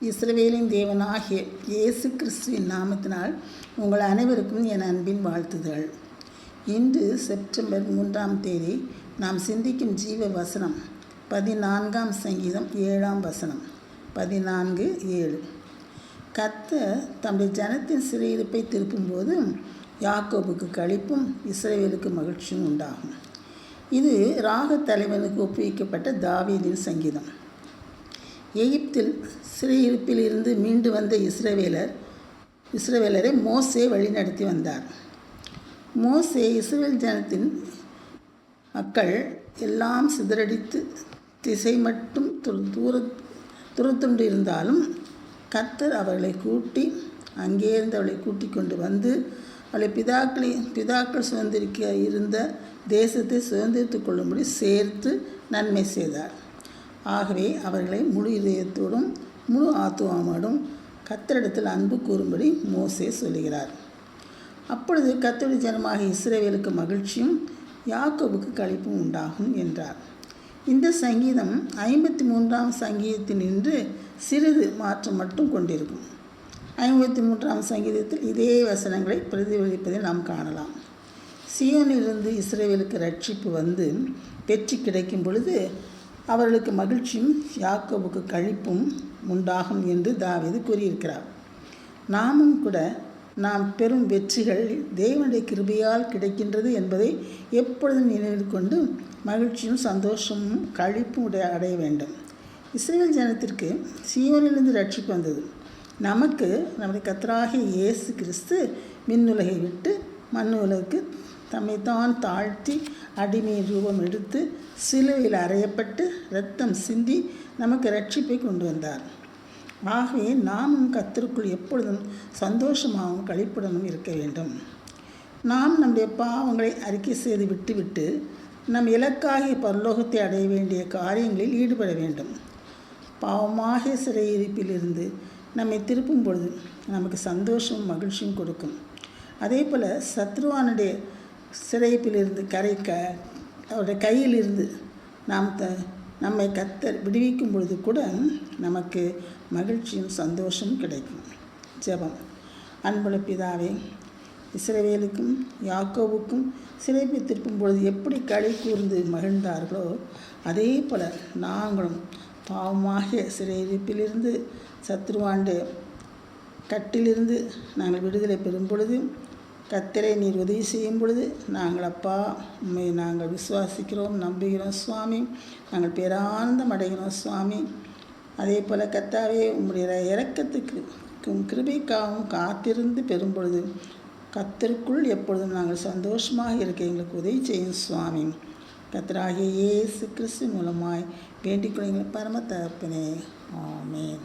இஸ்ரவேலின் தேவனாகிய இயேசு கிறிஸ்துவின் நாமத்தினால் உங்கள் அனைவருக்கும் என் அன்பின் வாழ்த்துதல். இன்று செப்டம்பர் 3ஆம் தேதி நாம் சிந்திக்கும் ஜீவ வசனம் 14ஆம் சங்கீதம் 7ஆம் வசனம். 14:7. கர்த்தர் தம்முடைய ஜனத்தின் சிறையிருப்பை திருப்பும்போது யாக்கோபுக்கு களிப்பும் இஸ்ரவேலுக்கு மகிழ்ச்சியும் உண்டாகும். இது ராக தலைவனுக்கு ஒப்புவிக்கப்பட்ட தாவீதின் சங்கீதம். எகிப்தில் சிறையிருப்பில் இருந்து மீண்டு வந்த இஸ்ரவேலரை மோசே வழிநடத்தி வந்தார். மோசே இஸ்ரவேல் ஜனத்தின் மக்கள் எல்லாம் சிதறடித்து திசை மட்டும் துரத்துண்டு இருந்தாலும் கர்த்தர் அவர்களை கூட்டி அங்கேருந்து அவளை கூட்டி கொண்டு வந்து அவளை பிதாக்கள் சுதந்திரிக்க இருந்த தேசத்தை சுதந்திரித்து கொள்ளும்படி சேர்த்து நன்மை செய்தார். ஆகவே அவர்களை முழு இதயத்தோடும் முழு ஆத்துவமோடும் கர்த்தரிடத்தில் அன்பு கூறும்படி மோசே சொல்லுகிறார். அப்பொழுது கர்த்தருடைய ஜனமாகிய இஸ்ரவேலுக்கு மகிழ்ச்சியும் யாக்கோபுக்கு களிப்பும் உண்டாகும் என்றார். இந்த சங்கீதம் 53ஆம் சங்கீதத்தினின்று சிறிது மாற்றம் மட்டும் கொண்டிருக்கும். 53ஆம் சங்கீதத்தில் இதே வசனங்களை பிரதிபலிப்பதை நாம் காணலாம். சீயோனிலிருந்து இஸ்ரவேலுக்கு ரட்சிப்பு வந்து வெற்றி கிடைக்கும் பொழுது அவர்களுக்கு மகிழ்ச்சியும் யாக்கோபுக்கு களிப்பும் உண்டாகும் என்று தாவீது கூறியிருக்கிறார். நாமும் கூட நாம் பெறும் வெற்றிகள் தேவனுடைய கிருபையால் கிடைக்கின்றது என்பதை எப்பொழுதும் நினைவில் கொண்டு மகிழ்ச்சியும் சந்தோஷமும் களிப்பும் அடைய வேண்டும். இஸ்ரவேல் ஜனத்திற்கு சீயோனிலிருந்து ரட்சிப்பு வந்தது. நமக்கு நம்முடைய கர்த்தராகிய இயேசு கிறிஸ்து மின்னுலகை விட்டு மண்ணுலகுக்கு தம்மைத்தான் தாழ்த்தி அடிமையின் ரூபம் எடுத்து சிலுவையில் அறையப்பட்டு இரத்தம் சிந்தி நமக்கு ரட்சிப்பை கொண்டு வந்தார். ஆகவே நாமும் கர்த்தருக்குள் எப்பொழுதும் சந்தோஷமாகவும் களிப்புடனும் இருக்க வேண்டும். நாம் நம்முடைய பாவங்களை அறிக்கை செய்து விட்டுவிட்டு நம் இலக்காகிய பரலோகத்தை அடைய வேண்டிய காரியங்களில் ஈடுபட வேண்டும். பாவமாகிய சிறையிருப்பிலிருந்து நம்மை திருப்பும் பொழுது நமக்கு சந்தோஷமும் மகிழ்ச்சியும் கொடுக்கும். அதே போல் சத்ருவானுடைய சிறைப்பிலிருந்து அவருடைய கையிலிருந்து நம்மை கர்த்தர் விடுவிக்கும் பொழுது கூட நமக்கு மகிழ்ச்சியும் சந்தோஷமும் கிடைக்கும். ஜெபம். அன்புள்ள பிதாவே, இஸ்ரவேலுக்கும் யாக்கோபுக்கும் சிறைப்பை திருப்பும் பொழுது எப்படி களி கூர்ந்து மகிழ்ந்தார்களோ அதே போல் நாங்களும் பாவமாகிய சிறையிருப்பிலிருந்து சத்ருவாண்டு கட்டிலிருந்து நாங்கள் விடுதலை பெறும் பொழுது கர்த்தரை நீர் உதவி செய்யும் பொழுது நாங்கள் அப்பா உண்மை நாங்கள் விசுவாசிக்கிறோம், நம்புகிறோம் சுவாமி. நாங்கள் பேரானந்தம் அடைகிறோம் சுவாமி. அதே போல் கர்த்தாவே உம்முடைய இரக்கத்துக்கும் கிருபைக்காகவும் காத்திருந்து பெறும் பொழுது கர்த்தருக்குள் எப்பொழுதும் நாங்கள் சந்தோஷமாக இருக்க எங்களுக்கு உதவி செய்யும் சுவாமி. கர்த்தராகிய இயேசு கிறிஸ்து மூலமாய் வேண்டிக் கொள்ளுங்கள் பரம தகப்பனே. ஆமென்.